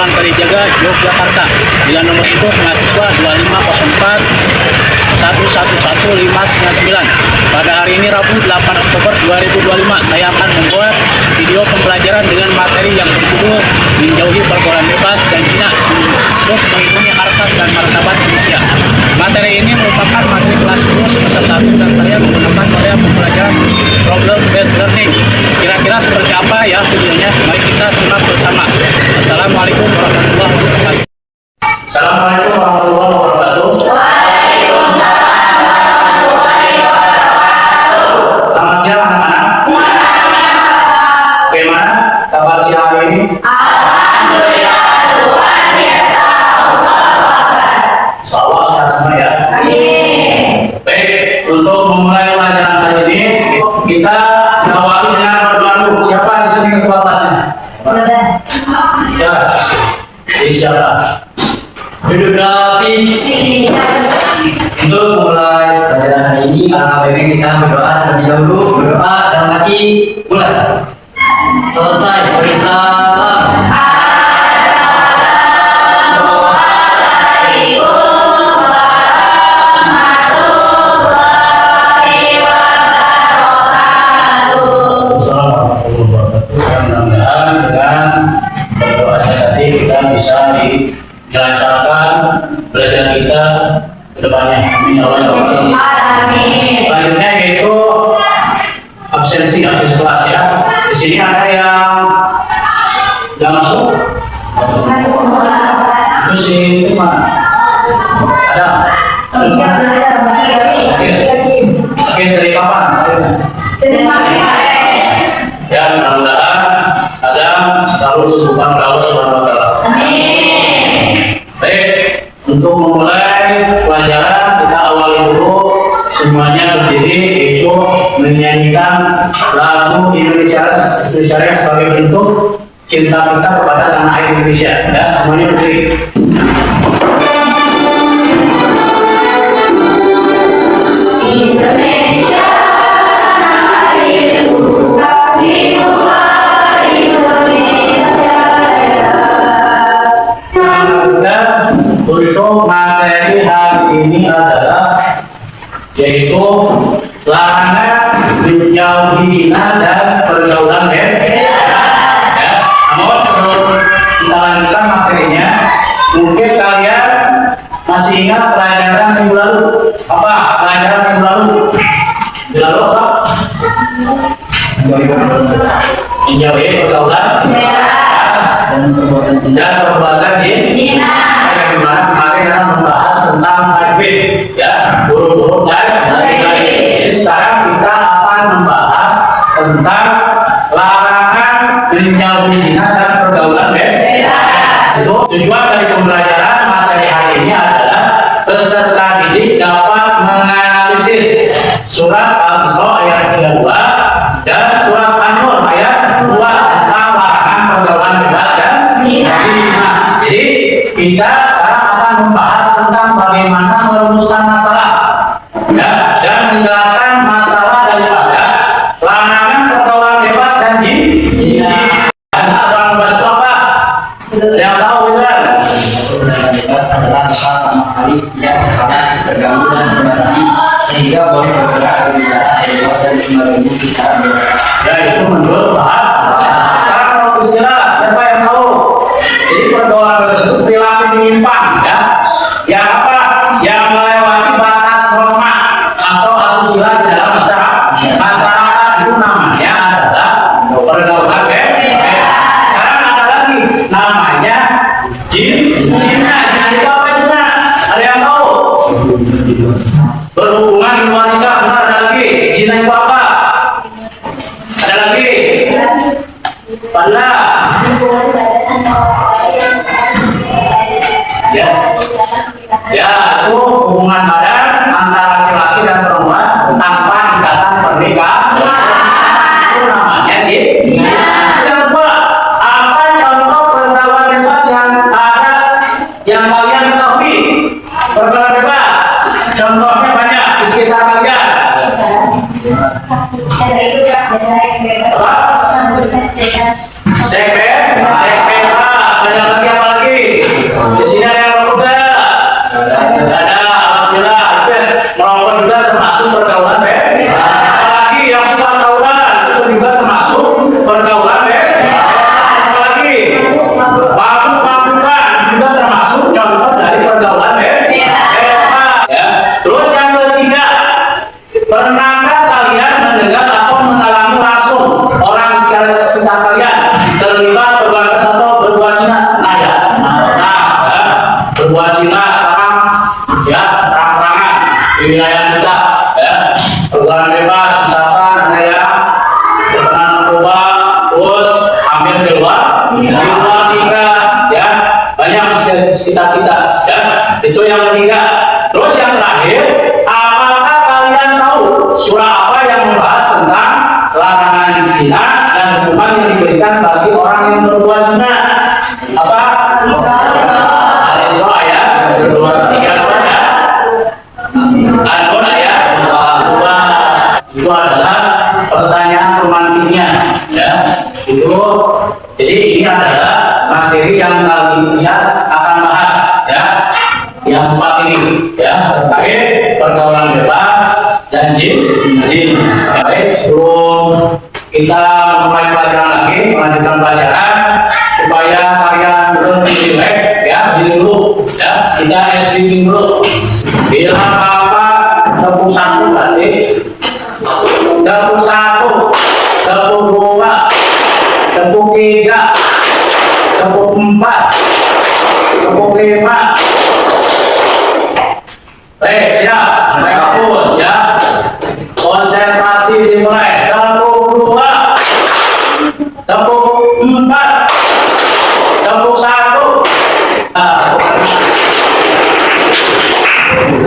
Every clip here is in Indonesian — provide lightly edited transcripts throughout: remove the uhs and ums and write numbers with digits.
Perguruan Kalijaga Yogyakarta dengan nomor induk mahasiswa 2504 1111599. Pada hari ini Rabu 8 Oktober 2025 saya akan membuat video pembelajaran dengan materi yang berjudul menjauhi pergaulan bebas dan hina untuk melindungi harkat dan martabat manusia. Materi ini merupakan materi kelas 10 semester 1 dan saya menggunakan model pembelajaran problem based learning. Kira-kira seperti apa ya videonya? Mari kita simak bersama. Assalamualaikum warahmatullahi wabarakatuh. Assalamualaikum warahmatullahi wabarakatuh. Waalaikumsalam warahmatullahi wabarakatuh. Selamat siang anak-anak. Bagaimana kabar siang hari ini? Alhamdulillah, luar biasa. Allahu Akbar. Insyaallah sehat semua ya. Amin. Baik, untuk memulai pelajaran hari ini kita diawali dengan berdoa dulu. Siapa di sini ketua kelasnya? Ya, jadi siapa? Duduk rapi. Untuk memulai pelajaran hari ini, alangkah baiknya kita berdoa terlebih dahulu. Berdoa dalam hati, mulai. Selesai bersalam. Bisa dilancarkan belajar kita ke depannya. Amin ya Allah. Amin. Selanjutnya yaitu absensi kelas ya. Di sini ada yang nggak masuk. Masuk semua. Terus itu mana? Ada. Oke, dari kapan? Ya, mudah-mudahan ada selalu disebutkan oleh Allah Subhanahu wa Ta'ala. Amin. Baik, untuk memulai pelajaran kita awali dulu semuanya berdiri, yaitu menyanyikan lagu Indonesia Raya sebagai bentuk cinta kita kepada tanah air Indonesia. Ya, semuanya berdiri. Indonesia tanah airku, lindungilah Indonesia Raya. Dan untuk materi hari ini adalah yaitu larangan menjauhi hina dan pergaulan bebas. Ya, namun sebelum kita lanjutkan materinya, mungkin kalian masih ingat pelajaran minggu lalu? Apa pelajaran minggu lalu? Minggu lalu apa? Menjauhi pergaulan dan perbuatan zina. Bagaimana kemarin kita membahas tentang tajwid, ya, huruf-huruf dan jadi sekarang kita akan membahas tentang larangan menjauhi zina dan pergaulan bebas. Itu tujuan dari pembelajaran materi hari ini adalah peserta didik dapat menganalisis surat Al-Isra ayat 32 dan surat An-Nur ayat 2 tentang larangan pergaulan bebas dan zina. Jadi kita sekarang akan membahas tentang bagaimana merumuskan masalah, ya, dan menjelaskan masalah daripada larangan pergaulan bebas dan zina. Dan pergaulan bebas itu apa? Yang tahu kan? Pergaulan bebas adalah bebas sama sekali tidak terhalang, terganggu dan terbatasi sehingga boleh bergerak berbicara di luar dari sembarangan secara bebas. Ya, itu menurut bahas. Sekarang kalau istilah siapa yang tahu? Jadi pergaulan bebas itu perilaku menyimpang, ya, yang apa? Yang melewati batas norma atau asusila di dalam masyarakat itu namanya adalah pergaulan bebas. Sekarang ada lagi namanya zina. Itu apa zina? Ada yang tahu? Berhubungan dengan wanita. Benar, ada lagi. Zina itu apa? Ada lagi? Pada ya, itu hubungan badan antara laki-laki dan perempuan tanpa ikatan pernikahan. Itu namanya zina. Yang kedua, apa contoh pergaulan bebas yang ada yang kalian ketahui? Pergaulan bebas, contohnya banyak di sekitar kalian. Apa? Seks bebas, ada lagi apa lagi? pergaulan bebas. Apalagi yang suka tawuran itu juga termasuk pergaulan bebas. Apalagi mabuk-mabukan juga termasuk contoh dari pergaulan bebas. Ya. Terus yang ketiga, pernahkah kalian mendengar atau mengalami langsung orang sekitar kalian terlibat berbuat atau berbuat zina? Nah ya, berbuat zina sekarang ya terang-terangan di wilayah kita ya, pergaulan bebas misalkan ada yang terkena narkoba terus hamil di luar nikah ya, banyak di sekitar kita ya, itu yang ketiga. Terus yang terakhir, apakah kalian tahu surah apa yang membahas tentang larangan zina dan hukuman yang diberikan bagi orang yang berbuat zina? Apa? Al-Isra ya, Al-Quran ya, itu adalah pertanyaan romantiknya ya, itu. Jadi ini adalah materi yang kalian akan bahas ya, yang 4 ini ya, terkait pergaulan bebas dan jin. Baik, sebelum kita mulai pelajaran lagi, melanjutkan pelajaran supaya kalian lebih rileks ya, jadi dulu ya, kita SDG dulu. Bila apa tepuk 1 berarti tepuk 1, tepuk 2, tepuk 3, tepuk 4, tepuk 5. Baik, siap, sampai hapus ya. Konsentrasi dimulai. Tepuk 2, tepuk 4, tepuk 1.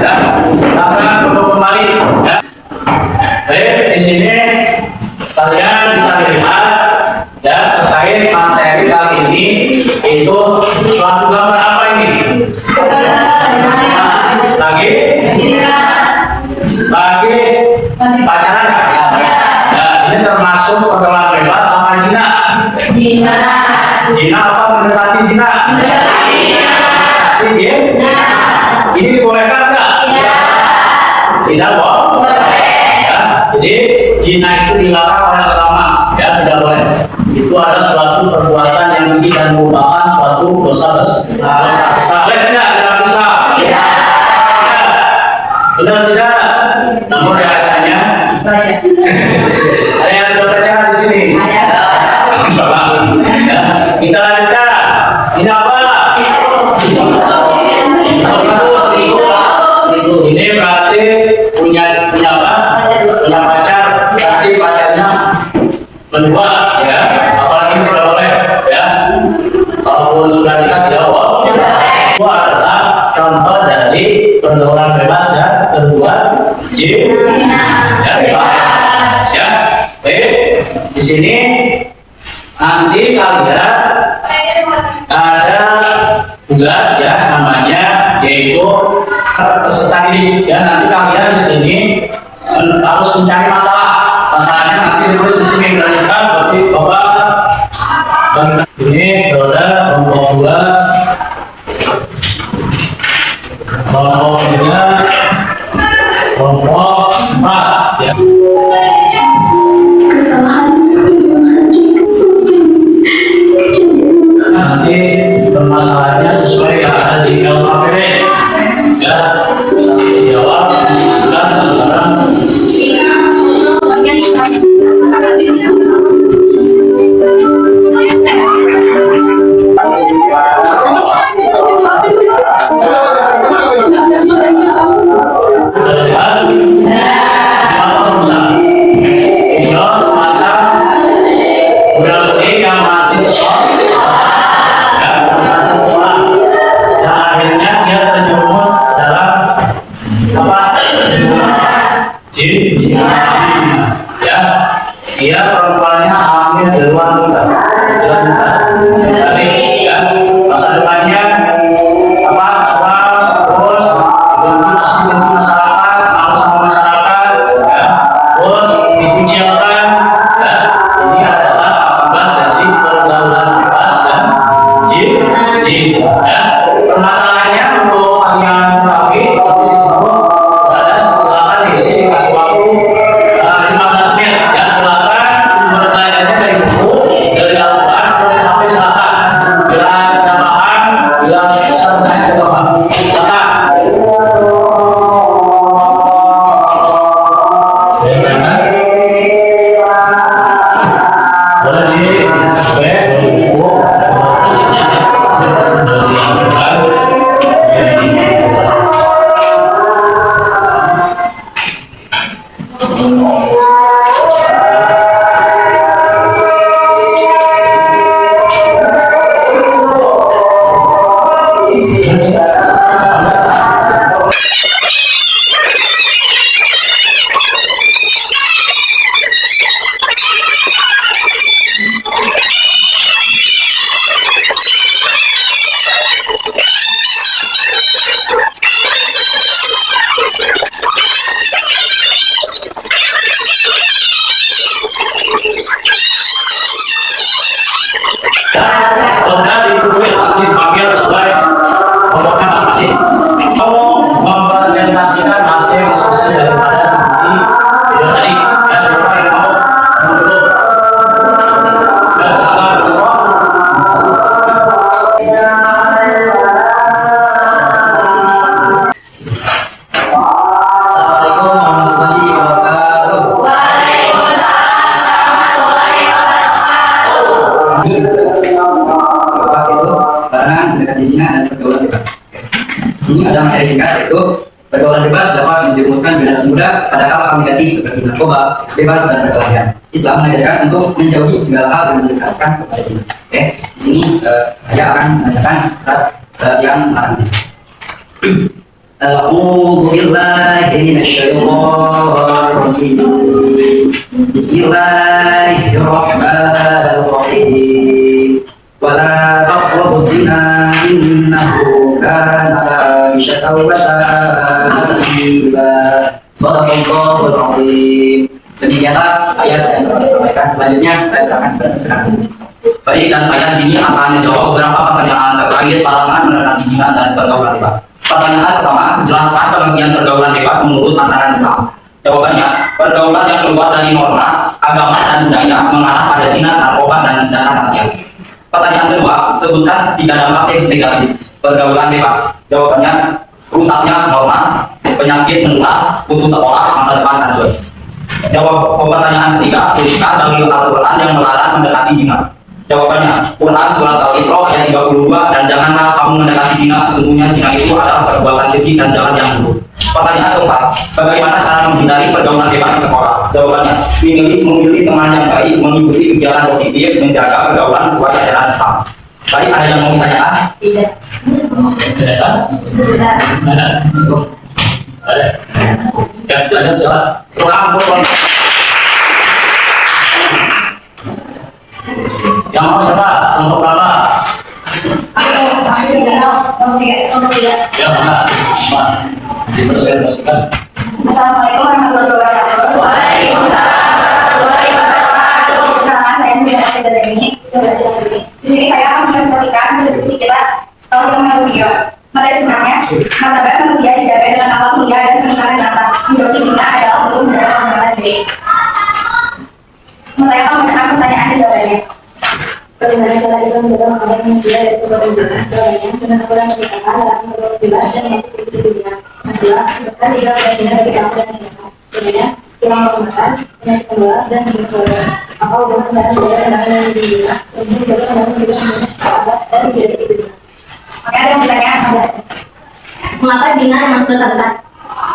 Ya, tangan tepuk kembali ya. Baik, di sini kalian bisa lihat ya, terkait materi kali ini itu suatu gambar apa ini? Lagi pacaran ya? Ya, ini termasuk pergaulan bebas sama zina. Zina apa mendekati zina? Ini dibolehkan nggak? Tidak boleh. Ya, jadi zina itu dilarang oleh agama ya, tidak boleh. Itu adalah suatu perbuatan yang keji dan merupakan suatu dosa besar. Boleh tidak dalam Islam? Benar tidak? Namun realitanya ada yang sudah baca di sini. Ya, kita lanjutkan. Ini apa? Ini berarti punya apa? Punya pacar, berarti pacarnya berdua ya. Apalagi tidak boleh ya. Kalau sudah nikah tidak boleh. Itu adalah contoh dari pergaulan bebas dan kedua jin ya, bebas ya. Baik, di sini nanti kalian ada tugas ya, namanya yaitu peserta didik ya. Nanti kalian di sini harus mencari masalahnya nanti ditulis di sini. Dilanjutkan berarti bapak ini berada kelompok 2, kelompok 3, kelompok 4 ya. Nanti permasalahannya sesuai yang ada di LKPD ya, nanti dijawab disusulkan sekarang. Dia perempuannya hamil di luar nikah. Jadi ya, masa depannya apa? Terus benci masyarakat, malu sama masyarakat, ya. Terus dikucilkan, ya. Ini adalah akibat dari pergaulan bebas dan jin, ya. Permasalahannya untuk kalian ketahui, seperti disebut ada silakan diisi dikasih waktu Ya, kemudian ditulis langsung dipanggil sesuai kelompoknya masing-masing. Kamu mempresentasikan hasil diskusi daripada di video tadi. Ya, siapa yang mau untuk ya, silakan. Assalamualaikum warahmatullahi wabarakatuh. Ini Bapak itu barengan mendekati zina dan pergaulan bebas. Di sini ada materi singkat yaitu pergaulan bebas dapat menjerumuskan generasi muda pada hal negatif seperti narkoba, seks bebas dan perkelahian. Islam mengajarkan untuk menjauhi segala hal yang mendekatkan kepada zina. Oke, di sini saya akan membacakan surat yang melarang zina. أعوذ بالله من الشيطان الرجيم بسم الله الرحمن الرحيم ولا تقربوا الزنا إنه كان فاحشة وساء سبيلا صدق الله العظيم. Demikianlah ayat saya telah sampaikan. Selanjutnya saya serahkan kepada rekan. Baik, dan saya di sini akan menjawab beberapa pertanyaan terkait larangan mendekati zina dan pergaulan bebas. Pertanyaan pertama, jelaskan pengertian pergaulan bebas menurut pandangan Islam. Jawabannya, pergaulan yang keluar dari norma, agama dan budaya mengarah pada zina, narkoba dan tindakan maksiat. Pertanyaan kedua, sebutkan 3 dampak negatif pergaulan bebas. Jawabannya, rusaknya norma, penyakit menular, putus sekolah, masa depan hancur. Jawab pertanyaan ketiga, tuliskan dalil Al-Quran yang melarang mendekati zina. Jawabannya, Quran surat Al-Isra ayat 32, dan janganlah kamu mendekati zina, sesungguhnya zina itu adalah perbuatan keji dan jalan yang buruk. Pertanyaan keempat, bagaimana cara menghindari pergaulan bebas di sekolah? Jawabannya, memilih teman yang baik, mengikuti kegiatan positif, menjaga pergaulan sesuai ajaran Islam. Baik, ada yang mau ditanyakan? Tidak. Ada? Tidak. Ada? Ada? Ya, lanjut jelas. Kurang. Yang mau siapa? Untuk berapa? Aku tidak tahu. Nomor tiga. Ya, mana? Mas. Dipresentasikan. Assalamualaikum warahmatullahi wabarakatuh. Waalaikumsalam warahmatullahi wabarakatuh. Perkenalkan, saya Mira dari ini. Di sini saya akan mempresentasikan diskusi kita setelah mengenal video. Materi sebenarnya, martabat manusia dijaga dengan akhlak mulia dan peningkatan rasa. Menjauhi zina adalah untuk menjaga pengembangan diri. Saya akan membacakan pertanyaan dan jawabannya. Bagaimana cara Islam menjaga martabat manusia dari perbuatan zina? Jawabannya, dengan aturan pernikahan dalam berbuat bebas dan mampu hidup di dunia. Kedua, sebutkan 3 perbuatan zina bagi pelaku dan tindakan. Kemudian, hilang penghormatan, penyakit pembalas dan hidup keluarga. Apa hubungan antara menjaga tindakan yang di dunia? Kemudian menjaga tindakan juga menjaga sahabat dan tidak di dunia. Oke, ada yang bertanya? Ada. Mengapa zina masuk dosa besar?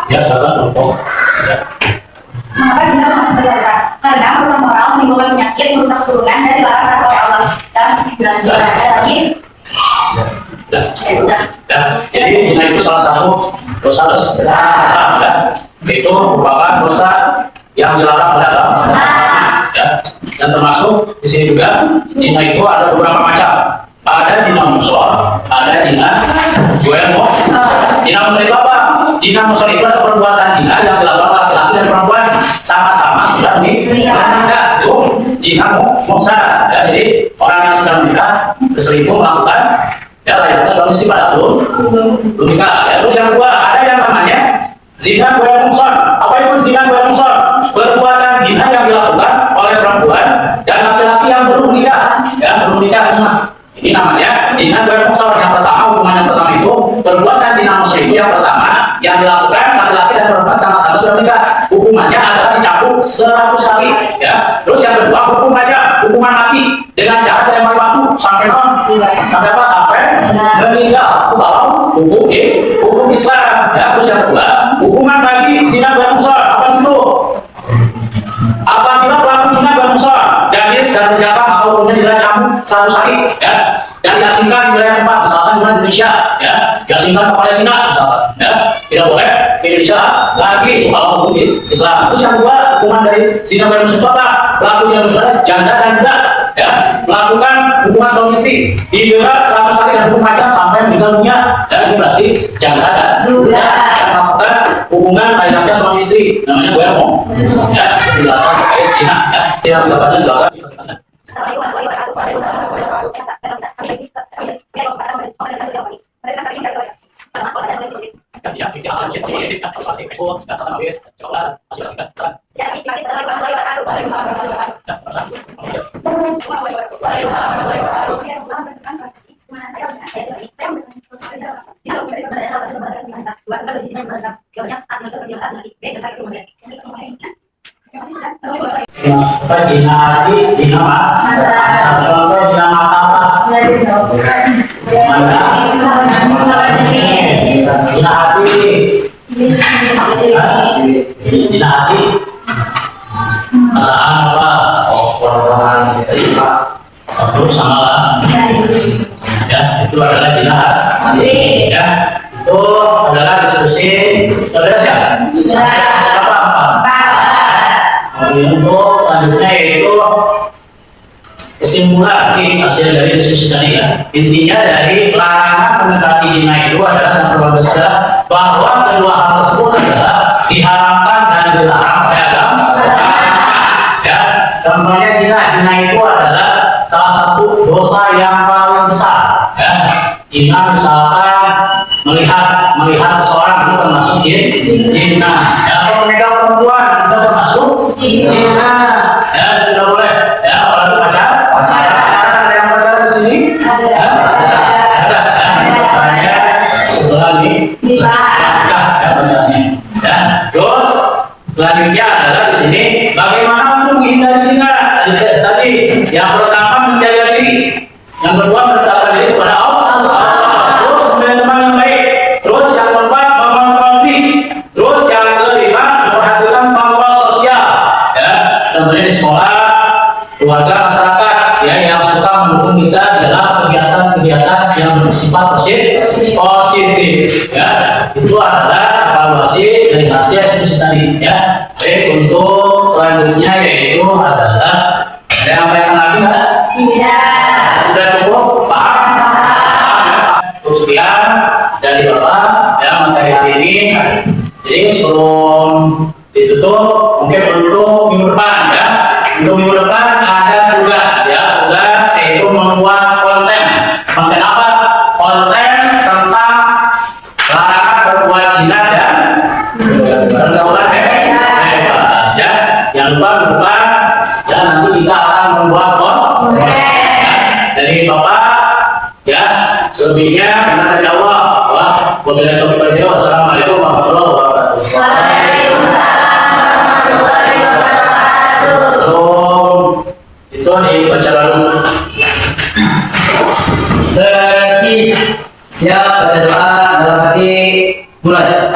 Ya, silakan untuk. Ya. Mengapa zina masuk dosa besar? Karena merusak moral, menimbulkan penyakit, merusak keturunan, dan dilarang keras oleh Allah. Dan jelas. Ada lagi? Ya. Udah. Ya. Jadi zina itu salah satu dosa besar, ya. Itu merupakan dosa yang dilarang oleh agama. Ya. Dan termasuk di sini juga zina itu ada beberapa macam. Ada zina musuh, ada zina juelmo. Zina musuh itu apa? Zina musuh itu adalah perbuatan zina yang dilakukan laki-laki dan perempuan sama-sama sudah menikah. Itu zina musuh. Ya, jadi orang yang sudah menikah berselingkuh melakukan ya layaknya suami istri pada belum nikah. Ya, terus yang kedua ada yang namanya zina musuh. Apa itu zina musuh? Perbuatan zina yang dilakukan oleh perempuan dan laki-laki yang belum nikah. Ya, belum nikah. Ini namanya zina musuh. Yang pertama, hukuman yang pertama itu perbuatan zina musuh itu yang pertama yang dilakukan laki-laki dan perempuan sama-sama sudah nikah. Hukumannya adalah dicambuk 100 kali. Ya. Terus yang kedua hukuman mati dengan cara dilempar batu sampai sampai apa? Sampai meninggal. Kalau hukum Islam. Ya. Terus yang kedua hukuman bagi zina musuh apa itu? Apabila pelaku zina musuh dan dia sedang berjalan maka hukumnya dicambuk 100 kali. Ya. Dan diasingkan di wilayah tempat, misalkan di Indonesia, ya, diasingkan ke Palestina, misalkan, ya, tidak boleh ke Indonesia lagi kalau hukum Islam. Terus yang kedua, hukuman dari zina musuh apa? Pelaku zina musuh janda dan budak, ya, melakukan hubungan suami istri, dijerat 100 kali dan hukum mati sampai meninggal dunia. Ya, ini berarti janda dan budak melakukan hubungan layaknya suami istri, namanya guemo. Ya, dijelaskan terkait zina. Ya, zina tidak silakan. Assalamualaikum warahmatullahi wabarakatuh. Dina hati, dina apa? Contoh dina mata apa? Dina hati. Dina hati. Perasaan apa? Oh, perasaan kita suka. Terus sama lah. Ya, itu adalah dina hati. Ya, itu adalah diskusi. Saudara siapa? Apa? Untuk selanjutnya yaitu kesimpulan hasil dari diskusi tadi ya. Intinya dari larangan mendekati zina itu adalah dan keluarga saudara bahwa kedua hal tersebut adalah diharamkan dan dilarang oleh agama. Ya, contohnya zina itu adalah salah satu dosa yang paling besar. Ya, zina misalkan melihat seseorang itu termasuk zina. Ya, kalau memegang perempuan itu termasuk zina. Ya, tidak boleh. Ya, kalau itu pacaran. Ada yang pacaran di sini? Ya, ada. Makanya setelah ini ya pacarnya. Ya, terus selanjutnya adalah di sini bagaimana untuk menghindari zina. Tadi yang pertama menjaga diri, yang kedua mendekatkan diri kepada Allah. Terus kemudian teman yang baik. Terus yang keempat membangun konflik. Terus yang kelima memperhatikan pengawas sosial. Ya, contohnya di sekolah, keluarga, masyarakat ya yang suka mendukung kita dalam kegiatan-kegiatan yang bersifat positif. Ya, itu adalah evaluasi dari hasil diskusi tadi. Ya, baik untuk selanjutnya yaitu adalah ada yang mereka lagi nggak? Sudah cukup paham? Cukup sekian dari Bapak ya materi hari ini. Jadi sebelum ditutup mungkin untuk minggu depan ya. Untuk minggu depan ada tugas yaitu membuat konten. Konten apa? Konten tentang larangan berbuat zina dan pergaulan bebas ya. Jangan lupa ya nanti kita akan membuat konten dari Bapak ya. Selebihnya karena dari Allah. Wabillahi taufiq wal hidayah. Wassalamualaikum warahmatullahi wabarakatuh. Itu dibaca lalu. Siap baca doa dalam hati mulai.